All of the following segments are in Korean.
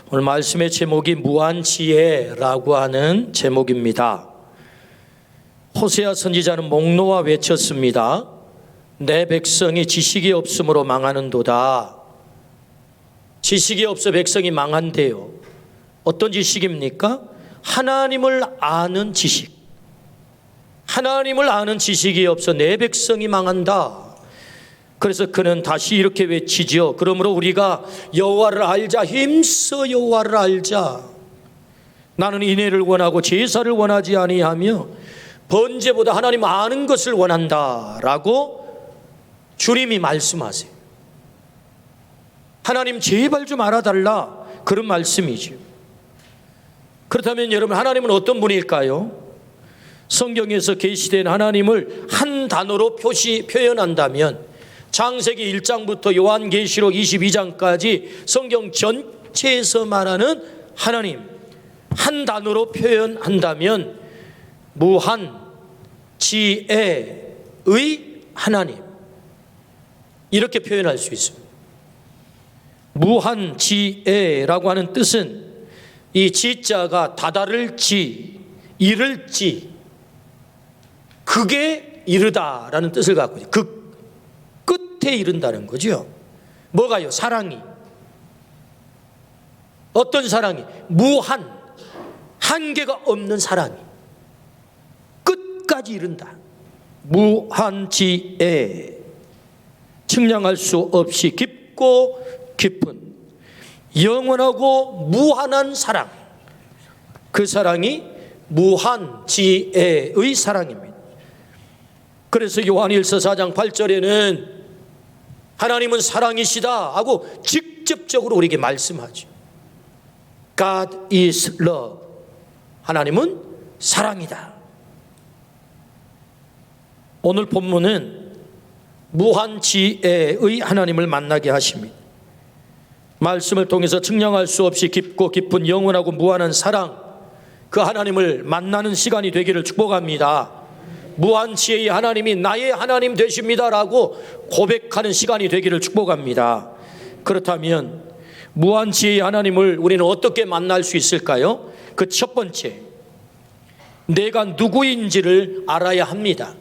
오늘 말씀의 제목이 무한지혜라고 하는 제목입니다. 호세아 선지자는 목놓아 외쳤습니다. 내 백성이 지식이 없으므로 망하는도다. 지식이 없어 백성이 망한대요. 어떤 지식입니까? 하나님을 아는 지식. 하나님을 아는 지식이 없어 내 백성이 망한다. 그래서 그는 다시 이렇게 외치죠. 그러므로 우리가 여호와를 알자. 힘써 여호와를 알자. 나는 인애를 원하고 제사를 원하지 아니하며 번제보다 하나님 아는 것을 원한다라고 주님이 말씀하세요. 하나님 제발 좀 알아달라, 그런 말씀이죠. 그렇다면 여러분, 하나님은 어떤 분일까요? 성경에서 계시된 하나님을 한 단어로 표현한다면 창세기 1장부터 요한계시록 22장까지 성경 전체에서 말하는 하나님, 한 단어로 표현한다면 무한지혜의 하나님, 이렇게 표현할 수 있습니다. 무한지혜라고 하는 뜻은 이 지자가 다다를 지, 이를 지, 극에 이르다라는 뜻을 갖고 있어요. 끝에 이른다는 거죠. 뭐가요? 사랑이. 어떤 사랑이? 무한, 한계가 없는 사랑이 끝까지 이른다. 무한지혜, 측량할 수 없이 깊고 깊은 영원하고 무한한 사랑, 그 사랑이 무한지혜의 사랑입니다. 그래서 요한일서 4장 8절에는 하나님은 사랑이시다 하고 직접적으로 우리에게 말씀하죠. God is love. 하나님은 사랑이다. 오늘 본문은 무한지혜의 하나님을 만나게 하십니다. 말씀을 통해서 측량할 수 없이 깊고 깊은 영원하고 무한한 사랑, 그 하나님을 만나는 시간이 되기를 축복합니다. 무한지혜의 하나님이 나의 하나님 되십니다라고 고백하는 시간이 되기를 축복합니다. 그렇다면 무한지혜의 하나님을 우리는 어떻게 만날 수 있을까요? 그 첫 번째, 내가 누구인지를 알아야 합니다.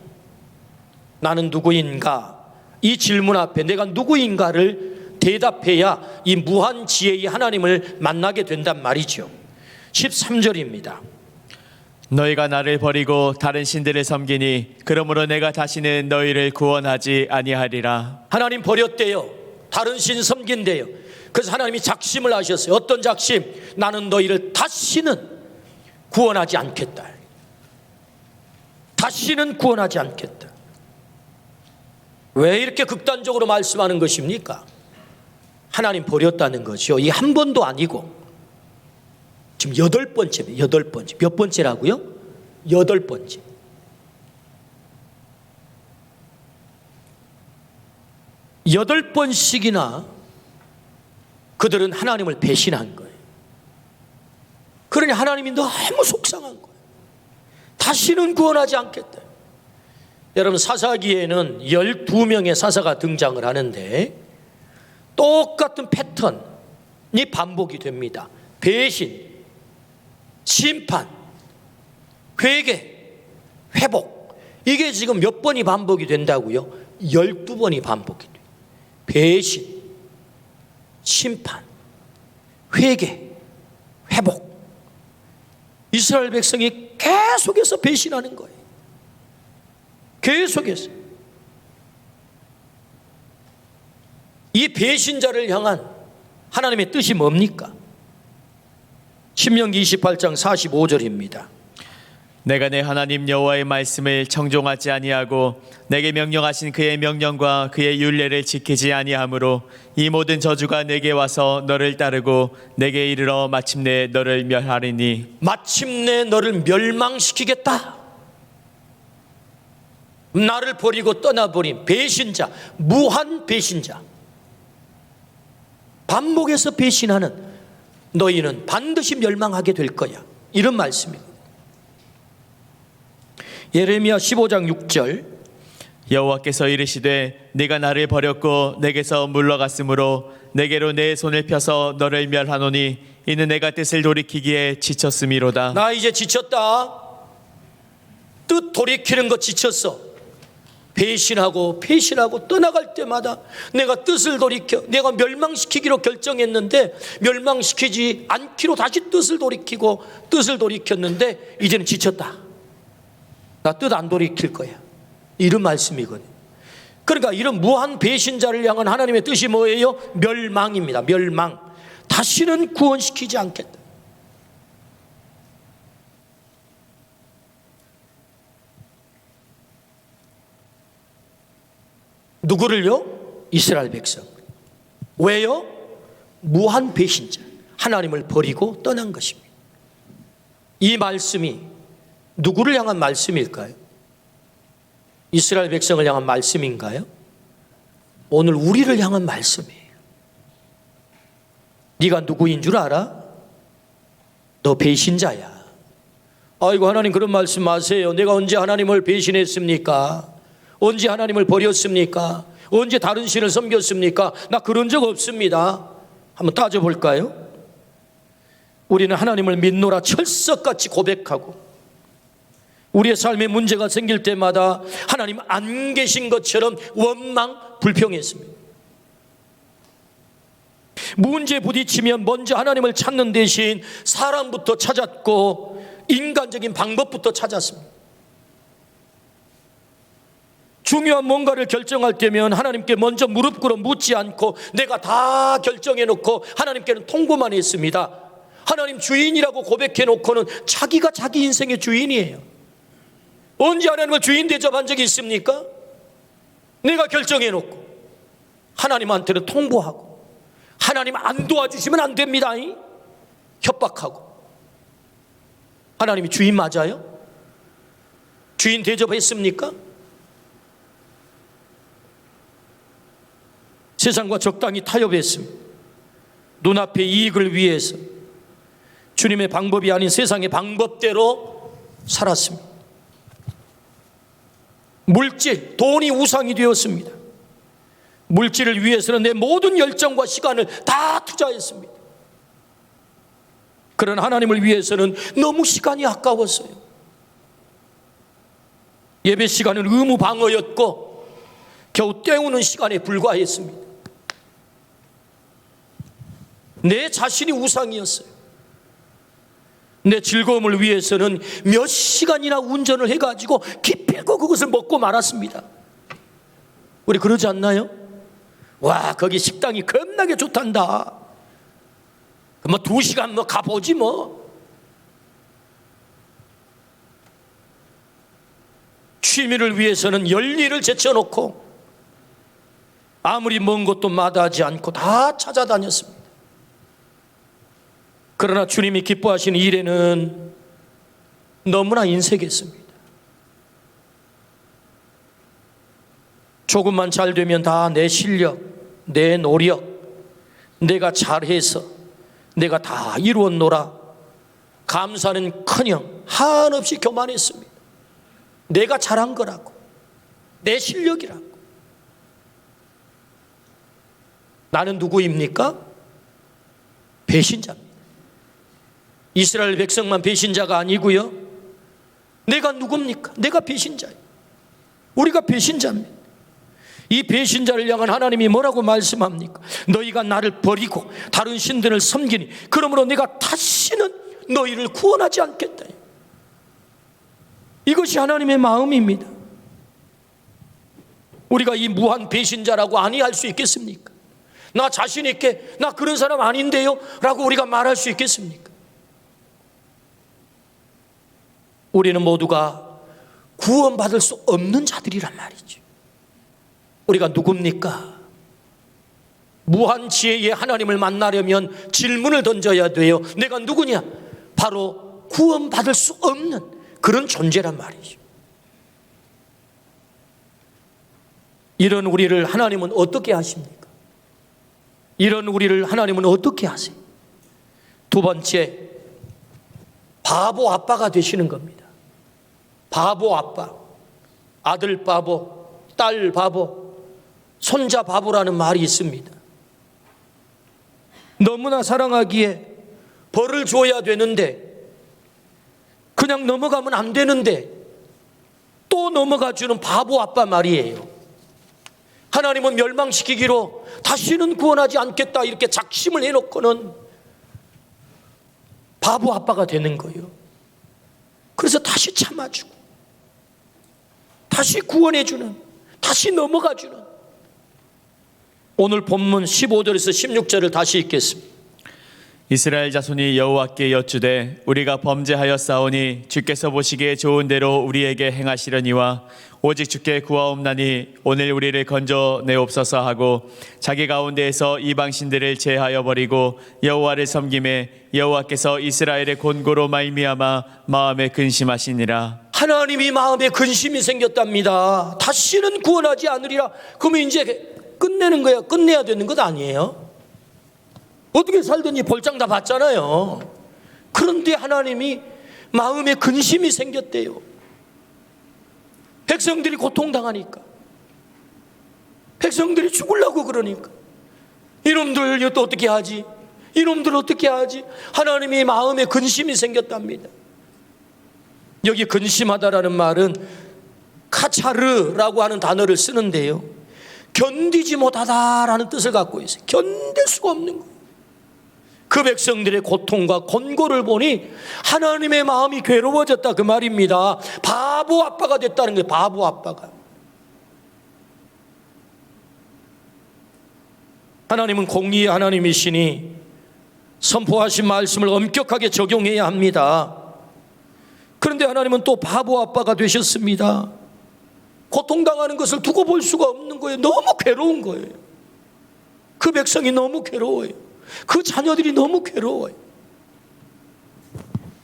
나는 누구인가? 이 질문 앞에 내가 누구인가를 대답해야 이 무한지혜의 하나님을 만나게 된단 말이죠. 13절입니다. 너희가 나를 버리고 다른 신들을 섬기니 그러므로 내가 다시는 너희를 구원하지 아니하리라. 하나님 버렸대요. 다른 신 섬긴대요. 그래서 하나님이 작심을 하셨어요. 어떤 작심? 나는 너희를 다시는 구원하지 않겠다. 다시는 구원하지 않겠다. 왜 이렇게 극단적으로 말씀하는 것입니까? 하나님 버렸다는 거죠. 이 한 번도 아니고 지금 8번째입니다. 8번째. 몇 번째라고요? 8번째. 여덟 번씩이나 그들은 하나님을 배신한 거예요. 그러니 하나님이 너무 속상한 거예요. 다시는 구원하지 않겠다. 여러분, 사사기에는 12명의 사사가 등장을 하는데 똑같은 패턴이 반복이 됩니다. 배신, 심판, 회개, 회복. 이게 지금 몇 번이 반복이 된다고요? 12번이 반복이 돼요. 배신, 심판, 회개, 회복. 이스라엘 백성이 계속해서 배신하는 거예요. 계속해서. 이 배신자를 향한 하나님의 뜻이 뭡니까? 신명기 28장 45절입니다. 내가 내 하나님 여호와의 말씀을 청종하지 아니하고 내게 명령하신 그의 명령과 그의 율례를 지키지 아니하므로 이 모든 저주가 내게 와서 너를 따르고 내게 이르러 마침내 너를 멸하리니. 마침내 너를 멸망시키겠다. 나를 버리고 떠나버린 배신자, 무한 배신자, 반복해서 배신하는 너희는 반드시 멸망하게 될 거야. 이런 말씀입니다. 예레미야 15장 6절. 여호와께서 이르시되 네가 나를 버렸고 내게서 물러갔으므로 내게로 내 손을 펴서 너를 멸하노니 이는 내가 뜻을 돌이키기에 지쳤음이로다. 나 이제 지쳤다. 뜻 돌이키는 거 지쳤어. 배신하고 떠나갈 때마다 내가 뜻을 돌이켜, 내가 멸망시키기로 결정했는데 멸망시키지 않기로 다시 뜻을 돌이키고 뜻을 돌이켰는데 이제는 지쳤다. 나 뜻 안 돌이킬 거야. 이런 말씀이거든요. 그러니까 이런 무한 배신자를 향한 하나님의 뜻이 뭐예요? 멸망입니다. 멸망. 다시는 구원시키지 않겠다. 누구를요? 이스라엘 백성. 왜요? 무한 배신자, 하나님을 버리고 떠난 것입니다. 이 말씀이 누구를 향한 말씀일까요? 이스라엘 백성을 향한 말씀인가요? 오늘 우리를 향한 말씀이에요. 네가 누구인 줄 알아? 너 배신자야. 아이고, 하나님 그런 말씀 마세요. 내가 언제 하나님을 배신했습니까? 언제 하나님을 버렸습니까? 언제 다른 신을 섬겼습니까? 나 그런 적 없습니다. 한번 따져볼까요? 우리는 하나님을 믿노라 철석같이 고백하고 우리의 삶에 문제가 생길 때마다 하나님 안 계신 것처럼 원망, 불평했습니다. 문제 부딪히면 먼저 하나님을 찾는 대신 사람부터 찾았고 인간적인 방법부터 찾았습니다. 중요한 뭔가를 결정할 때면 하나님께 먼저 무릎 꿇어 묻지 않고 내가 다 결정해 놓고 하나님께는 통보만 했습니다. 하나님 주인이라고 고백해 놓고는 자기가 자기 인생의 주인이에요. 언제 하나님을 주인 대접한 적이 있습니까? 내가 결정해 놓고 하나님한테는 통보하고 하나님 안 도와주시면 안 됩니다. 협박하고. 하나님이 주인 맞아요? 주인 대접했습니까? 세상과 적당히 타협했습니다. 눈앞의 이익을 위해서 주님의 방법이 아닌 세상의 방법대로 살았습니다. 물질, 돈이 우상이 되었습니다. 물질을 위해서는 내 모든 열정과 시간을 다 투자했습니다. 그런 하나님을 위해서는 너무 시간이 아까웠어요. 예배 시간은 의무 방어였고 겨우 때우는 시간에 불과했습니다. 내 자신이 우상이었어요. 내 즐거움을 위해서는 몇 시간이나 운전을 해가지고 기필코 그것을 먹고 말았습니다. 우리 그러지 않나요? 와, 거기 식당이 겁나게 좋단다. 뭐 2시간 뭐 가보지 뭐. 취미를 위해서는 열일을 제쳐놓고 아무리 먼 곳도 마다하지 않고 다 찾아다녔습니다. 그러나 주님이 기뻐하시는 일에는 너무나 인색했습니다. 조금만 잘 되면 다 내 실력, 내 노력, 내가 잘해서 내가 다 이루었노라. 감사는커녕 한없이 교만했습니다. 내가 잘한 거라고, 내 실력이라고. 나는 누구입니까? 배신자입니다. 이스라엘 백성만 배신자가 아니고요. 내가 누굽니까? 내가 배신자예요. 우리가 배신자입니다. 이 배신자를 향한 하나님이 뭐라고 말씀합니까? 너희가 나를 버리고 다른 신들을 섬기니 그러므로 내가 다시는 너희를 구원하지 않겠다. 이것이 하나님의 마음입니다. 우리가 이 무한 배신자라고 아니할 수 있겠습니까? 나 자신 있게 나 그런 사람 아닌데요 라고 우리가 말할 수 있겠습니까? 우리는 모두가 구원받을 수 없는 자들이란 말이죠. 우리가 누굽니까? 무한 지혜의 하나님을 만나려면 질문을 던져야 돼요. 내가 누구냐? 바로 구원받을 수 없는 그런 존재란 말이죠. 이런 우리를 하나님은 어떻게 하십니까? 이런 우리를 하나님은 어떻게 하세요? 두 번째, 바보 아빠가 되시는 겁니다. 바보 아빠, 아들 바보, 딸 바보, 손자 바보라는 말이 있습니다. 너무나 사랑하기에 벌을 줘야 되는데, 그냥 넘어가면 안 되는데 또 넘어가 주는 바보 아빠 말이에요. 하나님은 멸망시키기로 다시는 구원하지 않겠다 이렇게 작심을 해놓고는 바보 아빠가 되는 거예요. 그래서 다시 참아주고 다시 구원해주는, 다시 넘어가주는. 오늘 본문 15절에서 16절을 다시 읽겠습니다. 이스라엘 자손이 여호와께 여쭈되 우리가 범죄하였사오니 주께서 보시기에 좋은 대로 우리에게 행하시려니와 오직 주께 구하옵나니 오늘 우리를 건져내옵소서 하고 자기 가운데에서 이방신들을 제하여 버리고 여호와를 섬김에 여호와께서 이스라엘의 곤고로 말미암아 마음에 근심하시니라. 하나님이 마음에 근심이 생겼답니다. 다시는 구원하지 않으리라. 그러면 이제 끝내는 거야. 끝내야 되는 것 아니에요? 어떻게 살든지 볼장 다 봤잖아요. 그런데 하나님이 마음에 근심이 생겼대요. 백성들이 고통당하니까, 백성들이 죽으려고 그러니까, 이놈들 또 어떻게 하지? 이놈들 어떻게 하지? 하나님이 마음에 근심이 생겼답니다. 여기 근심하다라는 말은 카차르라고 하는 단어를 쓰는데요, 견디지 못하다라는 뜻을 갖고 있어요. 견딜 수가 없는 거예요. 그 백성들의 고통과 곤고를 보니 하나님의 마음이 괴로워졌다 그 말입니다. 바보 아빠가 됐다는 거예요. 바보 아빠가. 하나님은 공의의 하나님이시니 선포하신 말씀을 엄격하게 적용해야 합니다. 그런데 하나님은 또 바보 아빠가 되셨습니다. 고통당하는 것을 두고 볼 수가 없는 거예요. 너무 괴로운 거예요. 그 백성이 너무 괴로워요. 그 자녀들이 너무 괴로워요.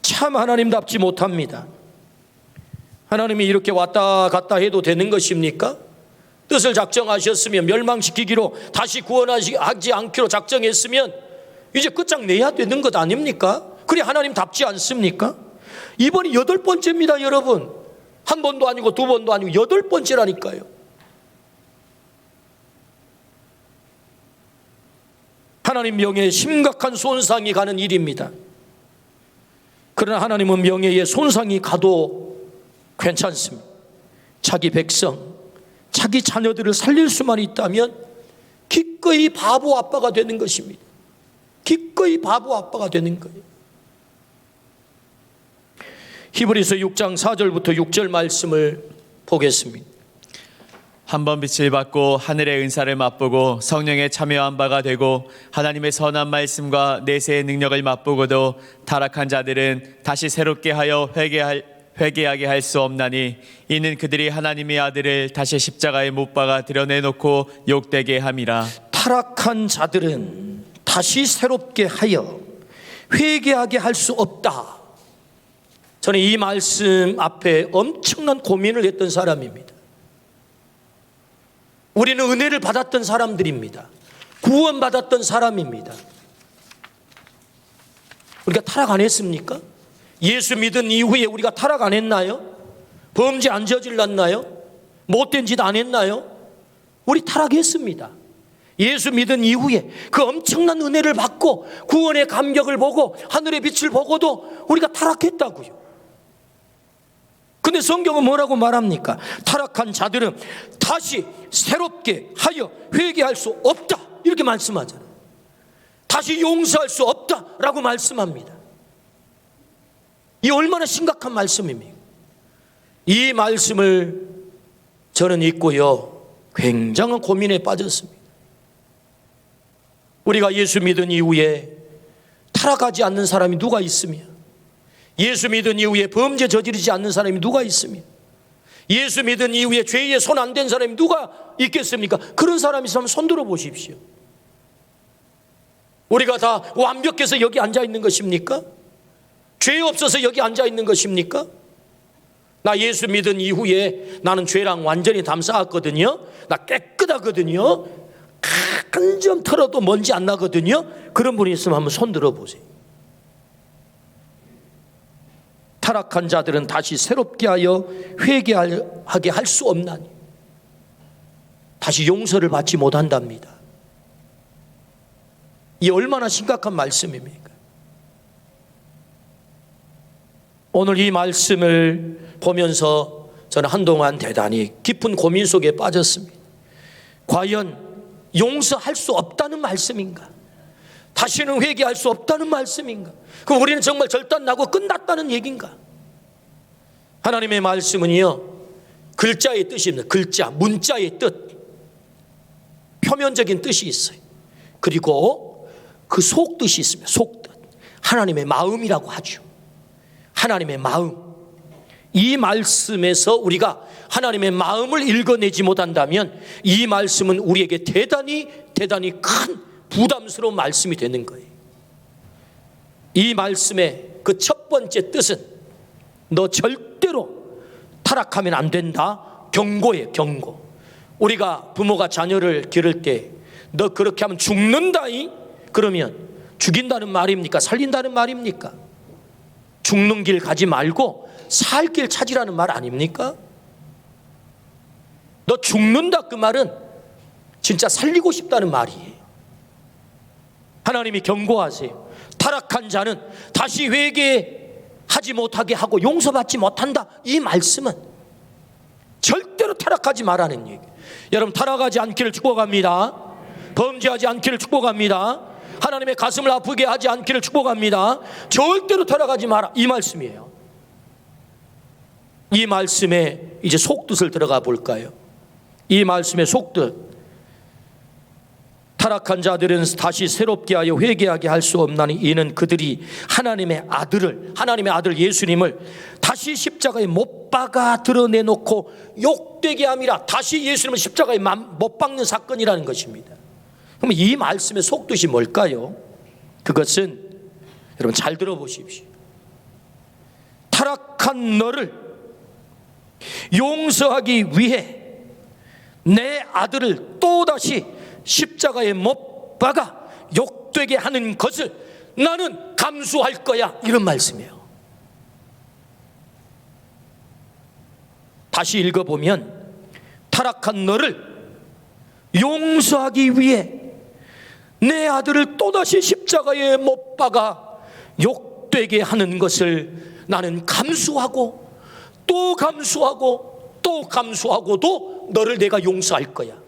참 하나님답지 못합니다. 하나님이 이렇게 왔다 갔다 해도 되는 것입니까? 뜻을 작정하셨으면, 멸망시키기로 다시 구원하지 않기로 작정했으면 이제 끝장내야 되는 것 아닙니까? 그래 하나님답지 않습니까? 이번이 8번째입니다 여러분. 한 번도 아니고 두 번도 아니고 8번째라니까요. 하나님 명예에 심각한 손상이 가는 일입니다. 그러나 하나님은 명예에 손상이 가도 괜찮습니다. 자기 백성, 자기 자녀들을 살릴 수만 있다면 기꺼이 바보 아빠가 되는 것입니다. 기꺼이 바보 아빠가 되는 거예요. 히브리서 6장 4절부터 6절 말씀을 보겠습니다. 한 번 빛을 받고 하늘의 은사를 맛보고 성령에 참여한 바가 되고 하나님의 선한 말씀과 내세의 능력을 맛보고도 타락한 자들은 다시 새롭게 하여 회개하게 할 수 없나니 이는 그들이 하나님의 아들을 다시 십자가에 못 박아 드러내놓고 욕되게 함이라. 타락한 자들은 다시 새롭게 하여 회개하게 할 수 없다. 저는 이 말씀 앞에 엄청난 고민을 했던 사람입니다. 우리는 은혜를 받았던 사람들입니다. 구원받았던 사람입니다. 우리가 타락 안 했습니까? 예수 믿은 이후에 우리가 타락 안 했나요? 범죄 안 저질렀나요? 못된 짓 안 했나요? 우리 타락했습니다. 예수 믿은 이후에 그 엄청난 은혜를 받고 구원의 감격을 보고 하늘의 빛을 보고도 우리가 타락했다고요. 근데 성경은 뭐라고 말합니까? 타락한 자들은 다시 새롭게 하여 회개할 수 없다 이렇게 말씀하잖아요. 다시 용서할 수 없다라고 말씀합니다. 이 얼마나 심각한 말씀입니까? 이 말씀을 저는 읽고요 굉장한 고민에 빠졌습니다. 우리가 예수 믿은 이후에 타락하지 않는 사람이 누가 있으며, 예수 믿은 이후에 범죄 저지르지 않는 사람이 누가 있으며, 예수 믿은 이후에 죄에 손 안 댄 사람이 누가 있겠습니까? 그런 사람이 있으면 손 들어 보십시오. 우리가 다 완벽해서 여기 앉아 있는 것입니까? 죄 없어서 여기 앉아 있는 것입니까? 나 예수 믿은 이후에 나는 죄랑 완전히 담쌓았거든요. 나 깨끗하거든요. 한 점 털어도 먼지 안 나거든요. 그런 분이 있으면 한번 손 들어 보세요. 타락한 자들은 다시 새롭게 하여 회개하게 할 수 없나니 다시 용서를 받지 못한답니다. 이 얼마나 심각한 말씀입니까? 오늘 이 말씀을 보면서 저는 한동안 대단히 깊은 고민 속에 빠졌습니다. 과연 용서할 수 없다는 말씀인가? 다시는 회개할 수 없다는 말씀인가? 그럼 우리는 정말 절단나고 끝났다는 얘기인가? 하나님의 말씀은요, 글자의 뜻이 있습니다. 글자, 문자의 뜻, 표면적인 뜻이 있어요. 그리고 그 속뜻이 있습니다. 속뜻, 하나님의 마음이라고 하죠. 하나님의 마음. 이 말씀에서 우리가 하나님의 마음을 읽어내지 못한다면 이 말씀은 우리에게 대단히 큰 부담스러운 말씀이 되는 거예요. 이 말씀의 그 첫 번째 뜻은 너 절대로 타락하면 안 된다. 경고예요, 경고. 우리가 부모가 자녀를 기를 때 너 그렇게 하면 죽는다이? 그러면 죽인다는 말입니까? 살린다는 말입니까? 죽는 길 가지 말고 살 길 찾으라는 말 아닙니까? 너 죽는다 그 말은 진짜 살리고 싶다는 말이에요. 하나님이 경고하세요. 타락한 자는 다시 회개하지 못하게 하고 용서받지 못한다. 이 말씀은 절대로 타락하지 말라는 얘기. 여러분, 타락하지 않기를 축복합니다. 범죄하지 않기를 축복합니다. 하나님의 가슴을 아프게 하지 않기를 축복합니다. 절대로 타락하지 마라, 이 말씀이에요. 이 말씀의 이제 속뜻을 들어가 볼까요? 이 말씀의 속뜻, 타락한 자들은 다시 새롭게 하여 회개하게 할 수 없나니 이는 그들이 하나님의 아들 예수님을 다시 십자가에 못 박아 드러내놓고 욕되게 함이라. 다시 예수님을 십자가에 못 박는 사건이라는 것입니다. 그럼 이 말씀의 속뜻이 뭘까요? 그것은 여러분 잘 들어보십시오. 타락한 너를 용서하기 위해 내 아들을 또다시 십자가에 못 박아 욕되게 하는 것을 나는 감수할 거야, 이런 말씀이에요. 다시 읽어보면 타락한 너를 용서하기 위해 내 아들을 또다시 십자가에 못 박아 욕되게 하는 것을 나는 감수하고 또 감수하고 또 감수하고도 너를 내가 용서할 거야,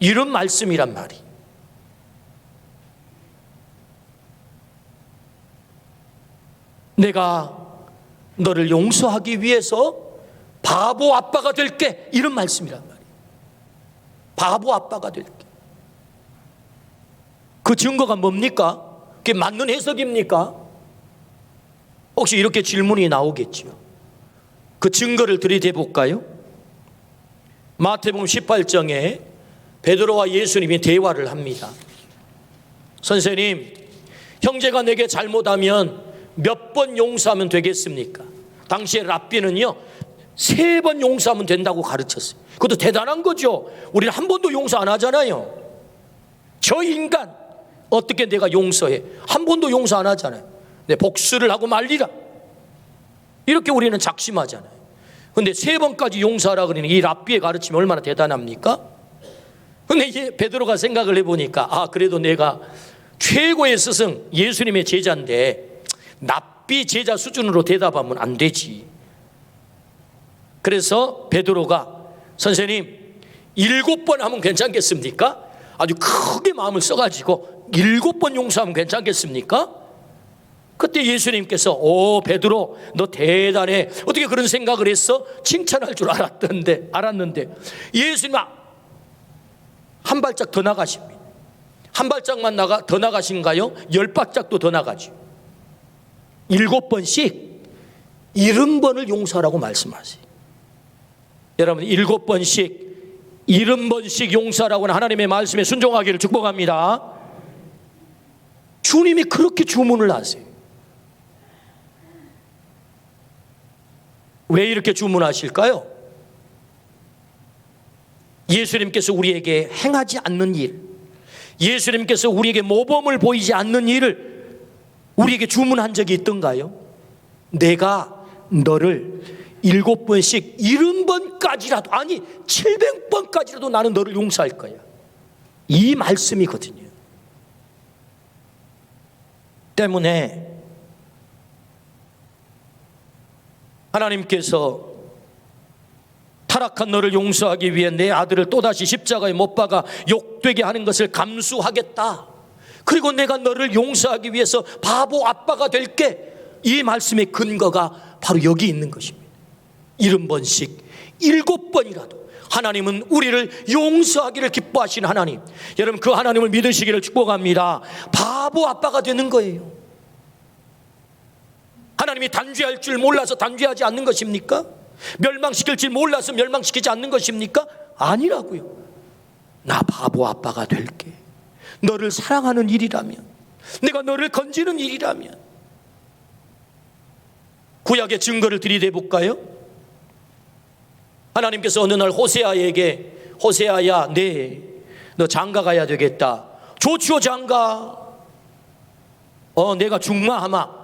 이런 말씀이란 말이. 내가 너를 용서하기 위해서 바보 아빠가 될게, 이런 말씀이란 말이에요. 바보 아빠가 될게. 그 증거가 뭡니까? 그게 맞는 해석입니까? 혹시 이렇게 질문이 나오겠죠. 그 증거를 들이대 볼까요? 마태복음 18장에 베드로와 예수님이 대화를 합니다. 선생님, 형제가 내게 잘못하면 몇 번 용서하면 되겠습니까? 당시에 랍비는요 3번 용서하면 된다고 가르쳤어요. 그것도 대단한 거죠. 우리는 한 번도 용서 안 하잖아요. 저 인간 어떻게 내가 용서해? 한 번도 용서 안 하잖아요. 내 복수를 하고 말리라, 이렇게 우리는 작심하잖아요. 그런데 3번까지 용서하라 그러니 이 랍비의 가르침이 얼마나 대단합니까? 그런데 베드로가 생각을 해보니까 그래도 내가 최고의 스승 예수님의 제자인데 랍비 제자 수준으로 대답하면 안 되지. 그래서 베드로가 선생님 7번 하면 괜찮겠습니까? 아주 크게 마음을 써가지고 7번 용서하면 괜찮겠습니까? 그때 예수님께서 베드로 너 대단해, 어떻게 그런 생각을 했어? 칭찬할 줄 알았는데 예수님 한 발짝 더 나가십니다. 한 발짝만 더 나가신가요? 10발짝도 더 나가죠. 7번씩 70번을 용서하라고 말씀하세요. 여러분 7번씩 70번씩 용서하라고 하는 하나님의 말씀에 순종하기를 축복합니다. 주님이 그렇게 주문을 하세요. 왜 이렇게 주문하실까요? 예수님께서 우리에게 행하지 않는 일, 예수님께서 우리에게 모범을 보이지 않는 일을 우리에게 주문한 적이 있던가요? 내가 너를 7번씩 70번까지라도, 아니 700번까지라도 나는 너를 용서할 거야, 이 말씀이거든요. 때문에 하나님께서 타락한 너를 용서하기 위해 내 아들을 또다시 십자가에 못 박아 욕되게 하는 것을 감수하겠다. 그리고 내가 너를 용서하기 위해서 바보 아빠가 될게. 이 말씀의 근거가 바로 여기 있는 것입니다. 70번씩 7번이라도 하나님은 우리를 용서하기를 기뻐하시는 하나님, 여러분 그 하나님을 믿으시기를 축복합니다. 바보 아빠가 되는 거예요. 하나님이 단죄할 줄 몰라서 단죄하지 않는 것입니까? 멸망시킬 줄 몰라서 멸망시키지 않는 것입니까? 아니라고요. 나 바보 아빠가 될게. 너를 사랑하는 일이라면, 내가 너를 건지는 일이라면. 구약의 증거를 들이대 볼까요? 하나님께서 어느 날 호세아에게, 호세아야, 너 장가 가야 되겠다. 좋지요, 장가. 내가 중마하마.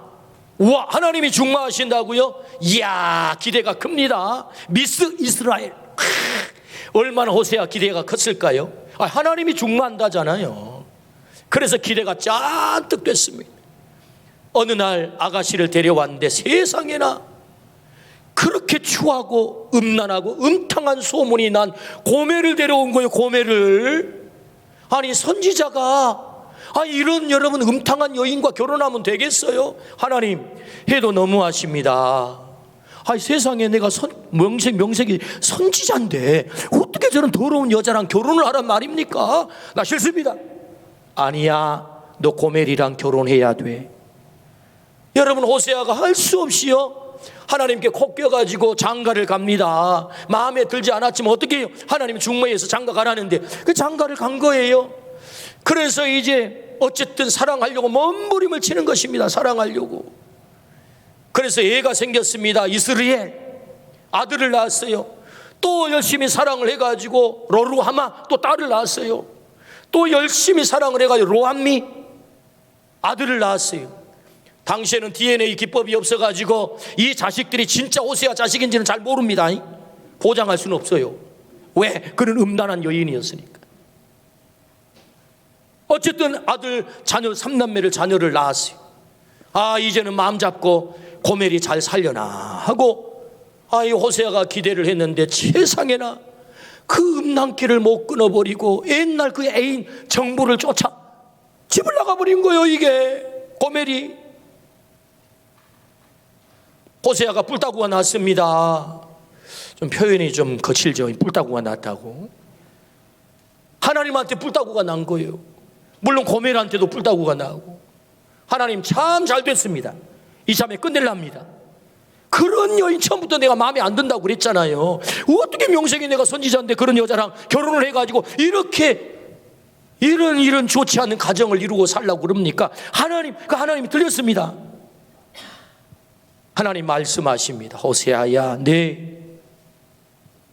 우와, 하나님이 중마하신다고요? 이야, 기대가 큽니다. 미스 이스라엘. 얼마나 호세아 기대가 컸을까요? 하나님이 중마한다잖아요. 그래서 기대가 잔뜩 됐습니다. 어느 날 아가씨를 데려왔는데 세상에나 그렇게 추하고 음란하고 음탕한 소문이 난 고멜을 데려온 거예요. 고멜을. 아니 선지자가 이런 여러분 음탕한 여인과 결혼하면 되겠어요? 하나님 해도 너무하십니다. 세상에 내가 명색이 선지자인데 어떻게 저런 더러운 여자랑 결혼을 하란 말입니까? 나 싫습니다. 아니야, 너 고멜이랑 결혼해야 돼. 여러분 호세아가 할 수 없이요 하나님께 콕껴가지고 장가를 갑니다. 마음에 들지 않았지만 어떻게 해요? 하나님 중매에서 장가 가라는데 그 장가를 간 거예요. 그래서 이제 어쨌든 사랑하려고 몸부림을 치는 것입니다. 사랑하려고. 그래서 애가 생겼습니다. 이스라엘 아들을 낳았어요. 또 열심히 사랑을 해가지고 로루하마 또 딸을 낳았어요. 또 열심히 사랑을 해가지고 로함미 아들을 낳았어요. 당시에는 DNA 기법이 없어가지고 이 자식들이 진짜 호세아 자식인지는 잘 모릅니다. 보장할 수는 없어요. 왜? 그런 음란한 여인이었으니까. 어쨌든 아들 자녀 3남매를 자녀를 낳았어요. 이제는 마음 잡고 고멜이 잘 살려나 하고 이 호세아가 기대를 했는데 세상에나 그 음란길을 못 끊어버리고 옛날 그 애인 정부를 쫓아 집을 나가버린 거예요. 이게 고멜이. 호세아가 뿔따구가 났습니다. 좀 표현이 좀 거칠죠. 뿔따구가 났다고. 하나님한테 뿔따구가 난 거예요. 물론 고멜한테도 뿔따구가 나고. 하나님 참 잘 됐습니다. 이참에 끝낼랍니다. 그런 여인 처음부터 내가 마음에 안 든다고 그랬잖아요. 어떻게 명색이 내가 선지자인데 그런 여자랑 결혼을 해가지고 이렇게 이런 좋지 않은 가정을 이루고 살라고 그럽니까? 하나님이 들렸습니다. 하나님 말씀하십니다. 호세아야,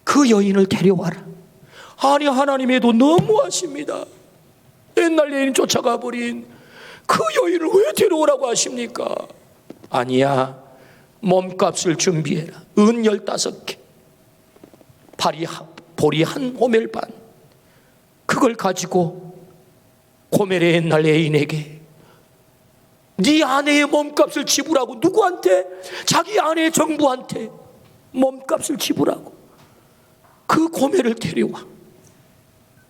그 여인을 데려와라. 아니 하나님에도 너무하십니다. 옛날 여인 쫓아가 버린 그 여인을 왜 데려오라고 하십니까? 아니야, 몸값을 준비해라. 은 15개, 보리 한 호멜 반. 그걸 가지고 고멜의 옛날 애인에게 네 아내의 몸값을 지불하고. 누구한테? 자기 아내의 정부한테 몸값을 지불하고 그 고멜을 데려와.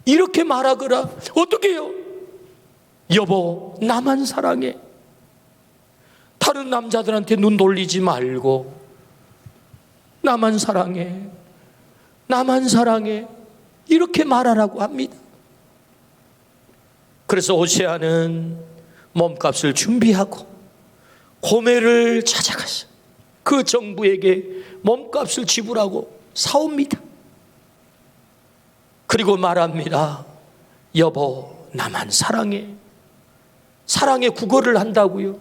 이렇게 말하거라. 어떻게 해요? 여보, 나만 사랑해. 다른 남자들한테 눈 돌리지 말고 나만 사랑해. 나만 사랑해. 이렇게 말하라고 합니다. 그래서 호세아는 몸값을 준비하고 고멜을 찾아가서 그 정부에게 몸값을 지불하고 사옵니다. 그리고 말합니다. 여보, 나만 사랑해. 사랑의 구걸을 한다고요?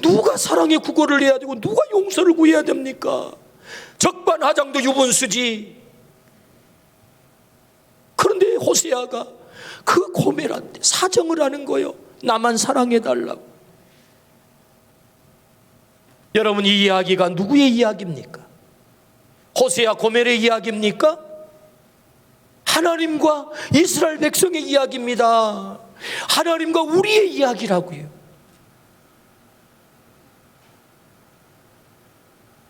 누가 사랑의 구걸을 해야 되고 누가 용서를 구해야 됩니까? 적반하장도 유분수지. 그런데 호세아가 그 고멜한테 사정을 하는 거예요. 나만 사랑해달라고. 여러분, 이 이야기가 누구의 이야기입니까? 호세아 고멜의 이야기입니까? 하나님과 이스라엘 백성의 이야기입니다. 하나님과 우리의 이야기라고요.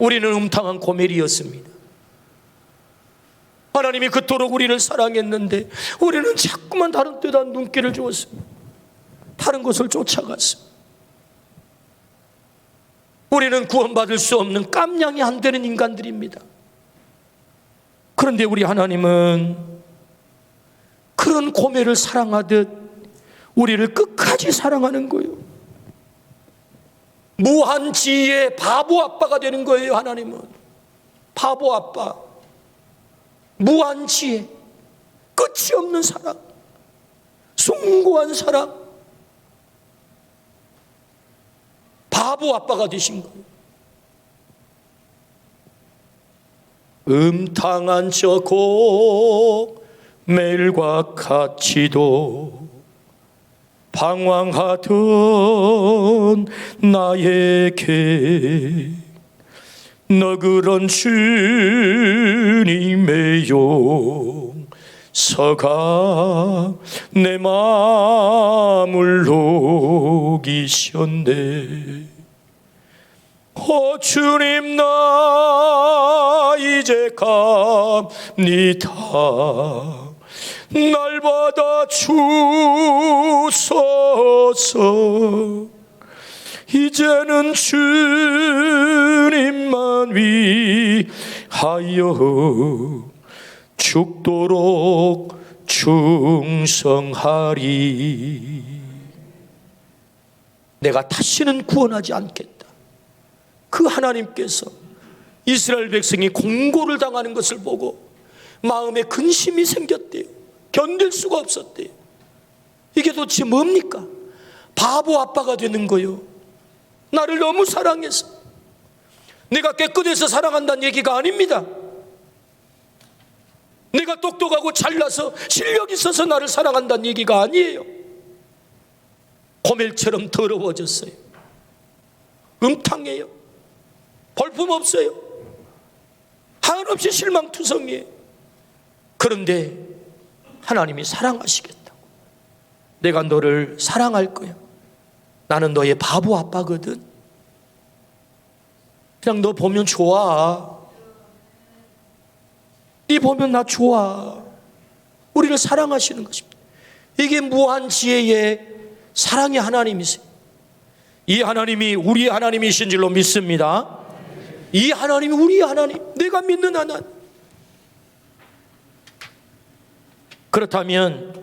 우리는 음탕한 고멜이었습니다. 하나님이 그토록 우리를 사랑했는데 우리는 자꾸만 다른 데다 눈길을 주었습니다. 다른 것을 쫓아갔습니다. 우리는 구원받을 수 없는 깜냥이 안 되는 인간들입니다. 그런데 우리 하나님은 그런 고멜을 사랑하듯 우리를 끝까지 사랑하는 거예요. 무한 지혜의 바보 아빠가 되는 거예요. 하나님은 바보 아빠, 무한 지혜, 끝이 없는 사랑, 숭고한 사랑, 바보 아빠가 되신 거예요. 음탕한 저 고멜과 같이도 방황하던 나에게 너그런 주님의 용서가 내 마음을 녹이셨네. 주님, 나 이제 갑니다. 날 받아 주소서. 이제는 주님만 위하여 죽도록 충성하리. 내가 다시는 구원하지 않겠다. 그 하나님께서 이스라엘 백성이 공고를 당하는 것을 보고 마음에 근심이 생겼대요. 견딜 수가 없었대요. 이게 도대체 뭡니까? 바보 아빠가 되는 거요. 나를 너무 사랑해서. 내가 깨끗해서 사랑한다는 얘기가 아닙니다. 내가 똑똑하고 잘나서 실력 있어서 나를 사랑한다는 얘기가 아니에요. 고멜처럼 더러워졌어요. 음탕해요. 볼품 없어요. 한없이 실망투성이에요. 그런데 하나님이 사랑하시겠다고. 내가 너를 사랑할 거야. 나는 너의 바보 아빠거든. 그냥 너 보면 좋아. 네 보면 나 좋아. 우리를 사랑하시는 것입니다. 이게 무한 지혜의 사랑의 하나님이세요. 이 하나님이 우리 하나님이신 줄로 믿습니다. 이 하나님이 우리 하나님, 내가 믿는 하나님. 그렇다면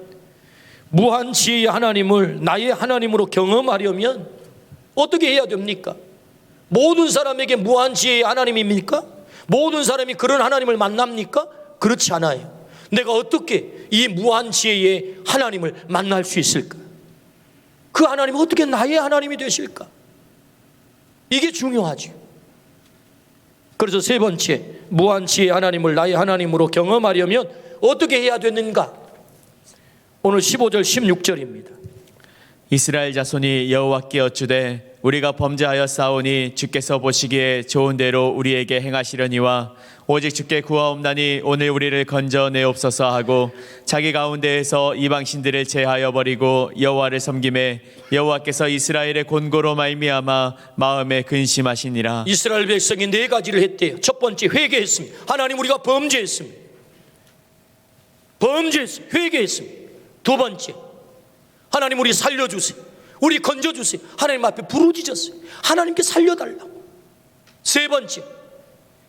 무한 지혜의 하나님을 나의 하나님으로 경험하려면 어떻게 해야 됩니까? 모든 사람에게 무한 지혜의 하나님입니까? 모든 사람이 그런 하나님을 만납니까? 그렇지 않아요. 내가 어떻게 이 무한 지혜의 하나님을 만날 수 있을까? 그 하나님은 어떻게 나의 하나님이 되실까? 이게 중요하죠. 그래서 세 번째, 무한 지혜의 하나님을 나의 하나님으로 경험하려면 어떻게 해야 되는가? 오늘 15절 16절입니다. 이스라엘 자손이 여호와께 여쭈되 우리가 범죄하여 싸우니 주께서 보시기에 좋은 대로 우리에게 행하시려니와 오직 주께 구하옵나니 오늘 우리를 건져내옵소서 하고 자기 가운데에서 이방신들을 제하여 버리고 여호와를 섬김에 여호와께서 이스라엘의 곤고로 말미암아 마음에 근심하시니라. 이스라엘 백성이 네 가지를 했대요. 첫 번째, 회개했습니다. 하나님, 우리가 범죄했습니다. 회개했습니다. 두 번째, 하나님, 우리 살려주세요. 우리 건져주세요. 하나님 앞에 부르짖었어요. 하나님께 살려달라고. 세 번째,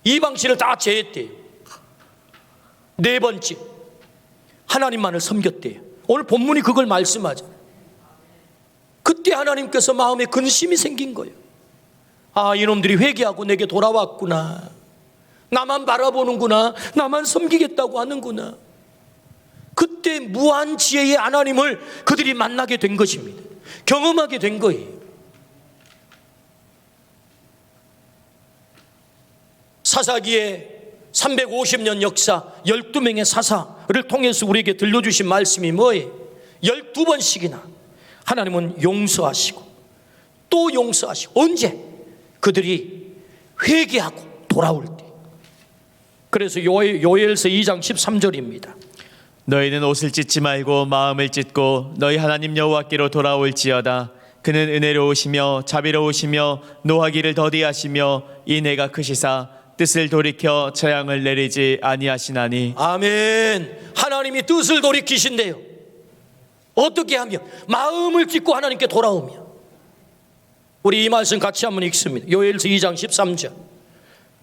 이방신을 다 제했대요. 네 번째, 하나님만을 섬겼대요. 오늘 본문이 그걸 말씀하잖아요. 그때 하나님께서 마음에 근심이 생긴 거예요. 아, 이놈들이 회개하고 내게 돌아왔구나. 나만 바라보는구나. 나만 섬기겠다고 하는구나. 그때 무한 지혜의 하나님을 그들이 만나게 된 것입니다. 경험하게 된 거예요. 사사기의 350년 역사 12명의 사사를 통해서 우리에게 들려주신 말씀이 뭐예요? 12번씩이나 하나님은 용서하시고 또 용서하시고. 언제? 그들이 회개하고 돌아올 때. 그래서 요엘서 2장 13절입니다. 너희는 옷을 찢지 말고 마음을 찢고 너희 하나님 여호와께로 돌아올지어다. 그는 은혜로우시며 자비로우시며 노하기를 더디하시며 인애가 크시사 뜻을 돌이켜 재앙을 내리지 아니하시나니. 아멘. 하나님이 뜻을 돌이키신대요. 어떻게 하며? 마음을 찢고 하나님께 돌아오며. 우리 이 말씀 같이 한번 읽습니다. 요엘서 2장 13절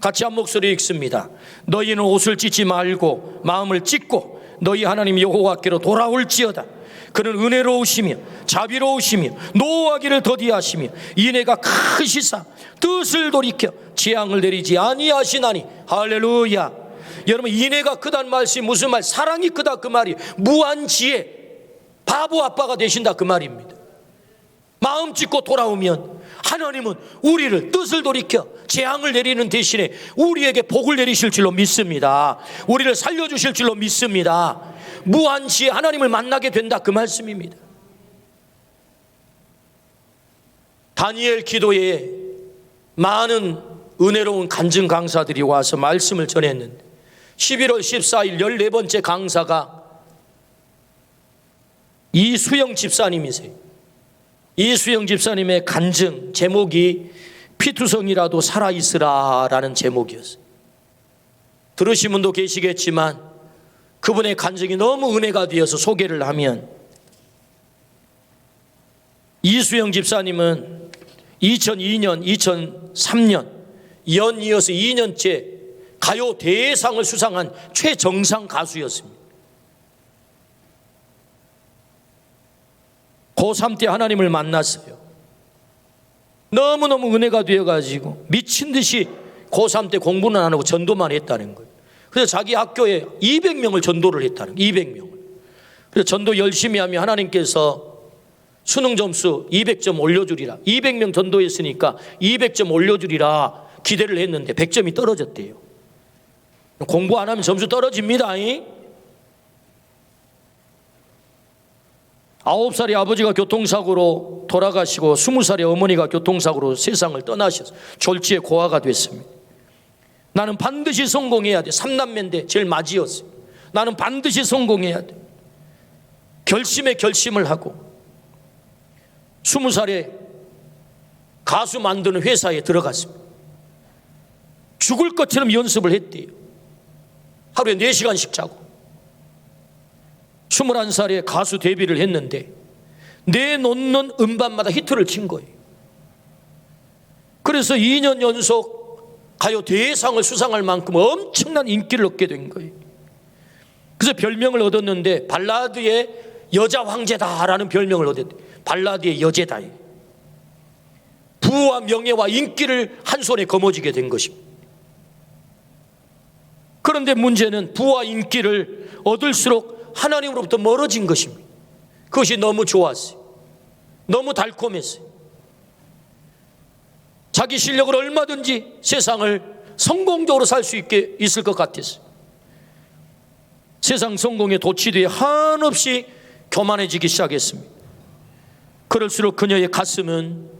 같이 한 목소리 읽습니다. 너희는 옷을 찢지 말고 마음을 찢고 너희 하나님 여호와께로 돌아올지어다. 그는 은혜로우시며 자비로우시며 노하기를 더디하시며 인애가 크시사 뜻을 돌이켜 재앙을 내리지 아니하시나니. 할렐루야. 여러분, 인애가 크다는 말씀이 무슨 말? 사랑이 크다 그 말이. 무한지혜, 바보 아빠가 되신다 그 말입니다. 마음 찢고 돌아오면 하나님은 우리를 뜻을 돌이켜 재앙을 내리는 대신에 우리에게 복을 내리실 줄로 믿습니다. 우리를 살려주실 줄로 믿습니다. 무한지혜 하나님을 만나게 된다 그 말씀입니다. 다니엘 기도에 많은 은혜로운 간증 강사들이 와서 말씀을 전했는데 11월 14일 14번째 강사가 이수영 집사님이세요. 이수영 집사님의 간증 제목이 피투성이라도 살아있으라 라는 제목이었어요. 들으신 분도 계시겠지만 그분의 간증이 너무 은혜가 되어서 소개를 하면, 이수영 집사님은 2002년, 2003년 연이어서 2년째 가요 대상을 수상한 최정상 가수였습니다. 고3 때 하나님을 만났어요. 너무너무 은혜가 되어가지고 미친 듯이 고3 때 공부는 안 하고 전도만 했다는 거예요. 그래서 자기 학교에 200명을 전도를 했다는 거예요. 200명을. 그래서 전도 열심히 하면 하나님께서 수능 점수 200점 올려주리라. 200명 전도했으니까 200점 올려주리라 기대를 했는데 100점이 떨어졌대요. 공부 안 하면 점수 떨어집니다. 9살에 아버지가 교통사고로 돌아가시고 20살에 어머니가 교통사고로 세상을 떠나셔서 졸지에 고아가 됐습니다. 나는 반드시 성공해야 돼. 3남매인데 제일 맞이였어요. 나는 반드시 성공해야 돼. 결심에 결심을 하고 20살에 가수 만드는 회사에 들어갔습니다. 죽을 것처럼 연습을 했대요. 하루에 4시간씩 자고 21살에 가수 데뷔를 했는데 내놓는 음반마다 히트를 친 거예요. 그래서 2년 연속 가요 대상을 수상할 만큼 엄청난 인기를 얻게 된 거예요. 그래서 별명을 얻었는데 발라드의 여자 황제다라는 별명을 얻었대. 발라드의 여제다. 부와 명예와 인기를 한 손에 거머쥐게 된 것입니다. 그런데 문제는 부와 인기를 얻을수록 하나님으로부터 멀어진 것입니다. 그것이 너무 좋았어요. 너무 달콤했어요. 자기 실력을 얼마든지 세상을 성공적으로 살 수 있게 있을 것 같았어요. 세상 성공에 도취되어 한없이 교만해지기 시작했습니다. 그럴수록 그녀의 가슴은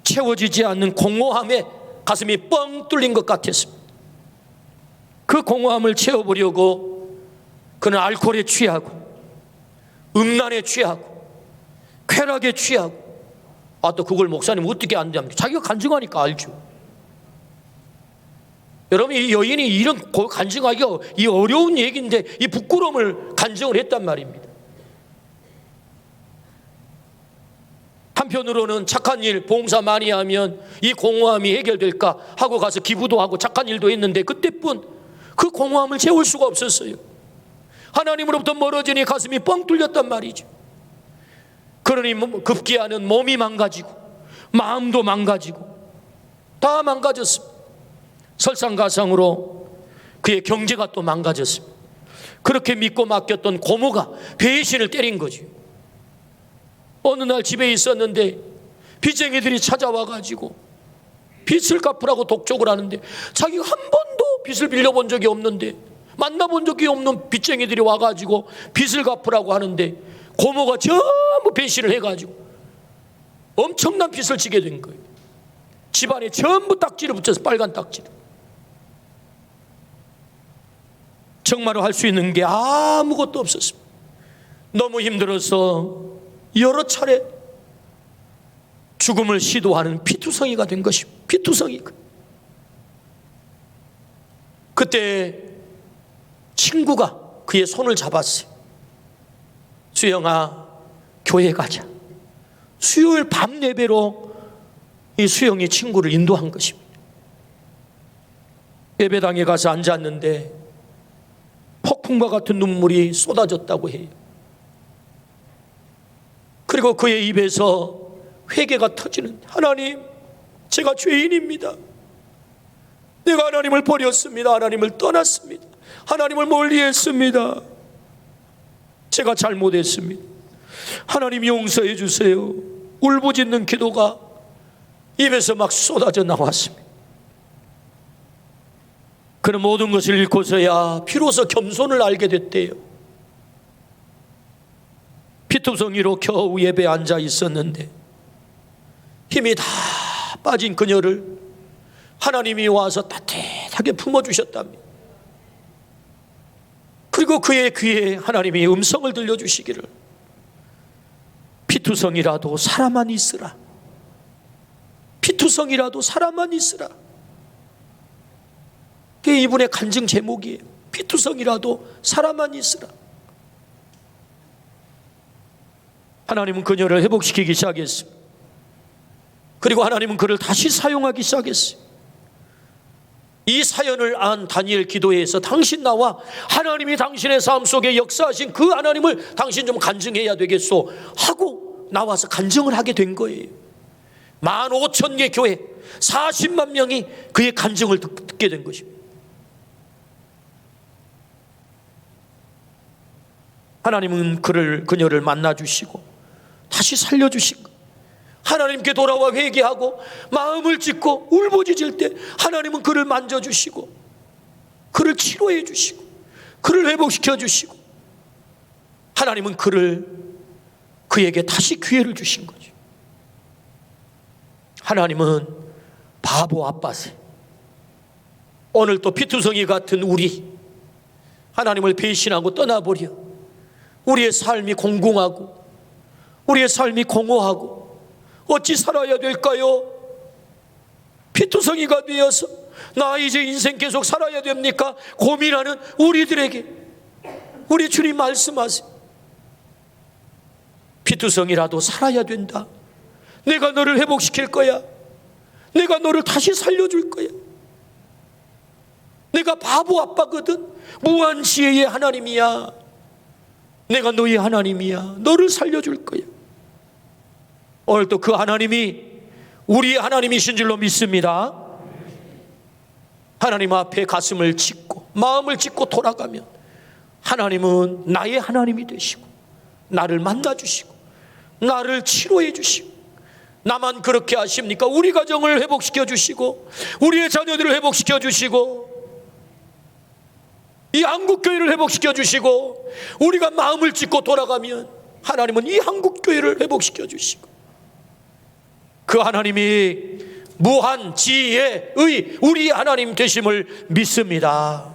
채워지지 않는 공허함에 가슴이 뻥 뚫린 것 같았습니다. 그 공허함을 채워보려고 그는 알코올에 취하고 음란에 취하고 쾌락에 취하고, 또 그걸 목사님 어떻게 안 됩니까? 자기가 간증하니까 알죠. 여러분, 이 여인이 이런 간증하기가 이 어려운 얘기인데 이 부끄러움을 간증을 했단 말입니다. 한편으로는 착한 일, 봉사 많이 하면 이 공허함이 해결될까 하고 가서 기부도 하고 착한 일도 했는데 그때뿐 그 공허함을 채울 수가 없었어요. 하나님으로부터 멀어지니 가슴이 뻥 뚫렸단 말이죠. 그러니 급기야는 몸이 망가지고 마음도 망가지고 다 망가졌습니다. 설상가상으로 그의 경제가 또 망가졌습니다. 그렇게 믿고 맡겼던 고모가 배신을 때린 거죠. 어느 날 집에 있었는데 빚쟁이들이 찾아와가지고 빚을 갚으라고 독촉을 하는데 자기가 한 번도 빚을 빌려본 적이 없는데, 만나본 적이 없는 빚쟁이들이 와가지고 빚을 갚으라고 하는데 고모가 전부 배신을 해가지고 엄청난 빚을 지게 된 거예요. 집안에 전부 딱지를 붙여서 빨간 딱지를. 정말로 할 수 있는 게 아무것도 없었습니다. 너무 힘들어서 여러 차례 죽음을 시도하는 피투성이가 된 것입니다. 피투성이가. 그때 친구가 그의 손을 잡았어요. 수영아, 교회 가자. 수요일 밤 예배로 이 수영이 친구를 인도한 것입니다. 예배당에 가서 앉았는데 폭풍과 같은 눈물이 쏟아졌다고 해요. 그리고 그의 입에서 회개가 터지는, 하나님, 제가 죄인입니다. 내가 하나님을 버렸습니다. 하나님을 떠났습니다. 하나님을 멀리했습니다. 제가 잘못했습니다. 하나님 용서해 주세요. 울부짖는 기도가 입에서 막 쏟아져 나왔습니다. 그런 모든 것을 잃고서야 비로소 겸손을 알게 됐대요. 피투성이로 겨우 예배에 앉아 있었는데 힘이 다 빠진 그녀를 하나님이 와서 따뜻하게 품어주셨답니다. 그리고 그의 귀에 하나님이 음성을 들려주시기를, 피투성이라도 살아만 있으라. 피투성이라도 살아만 있으라. 그게 이분의 간증 제목이에요. 피투성이라도 살아만 있으라. 하나님은 그녀를 회복시키기 시작했습니다. 그리고 하나님은 그를 다시 사용하기 시작했어요. 이 사연을 안 다니엘 기도회에서 당신 나와 하나님이 당신의 삶 속에 역사하신 그 하나님을 당신 좀 간증해야 되겠소 하고 나와서 간증을 하게 된 거예요. 15,000개 교회 40만 명이 그의 간증을 듣게 된 것입니다. 하나님은 그녀를 만나주시고 다시 살려주신 것. 하나님께 돌아와 회개하고 마음을 찢고 울부짖을 때 하나님은 그를 만져주시고 그를 치료해 주시고 그를 회복시켜 주시고 하나님은 그에게 다시 기회를 주신 거죠. 하나님은 바보 아빠세요. 오늘 또 피투성이 같은 우리, 하나님을 배신하고 떠나버려 우리의 삶이 공공하고 우리의 삶이 공허하고 어찌 살아야 될까요? 피투성이가 되어서 나 이제 인생 계속 살아야 됩니까? 고민하는 우리들에게 우리 주님 말씀하세요. 피투성이라도 살아야 된다. 내가 너를 회복시킬 거야. 내가 너를 다시 살려줄 거야. 내가 바보 아빠거든. 무한 지혜의 하나님이야. 내가 너의 하나님이야. 너를 살려줄 거야. 오늘 또 그 하나님이 우리의 하나님이신 줄로 믿습니다. 하나님 앞에 가슴을 찢고 마음을 찢고 돌아가면 하나님은 나의 하나님이 되시고 나를 만나주시고 나를 치료해 주시고, 나만 그렇게 하십니까? 우리 가정을 회복시켜 주시고 우리의 자녀들을 회복시켜 주시고 이 한국교회를 회복시켜 주시고, 우리가 마음을 찢고 돌아가면 하나님은 이 한국교회를 회복시켜 주시고, 그 하나님이 무한 지혜의 우리 하나님 되심을 믿습니다.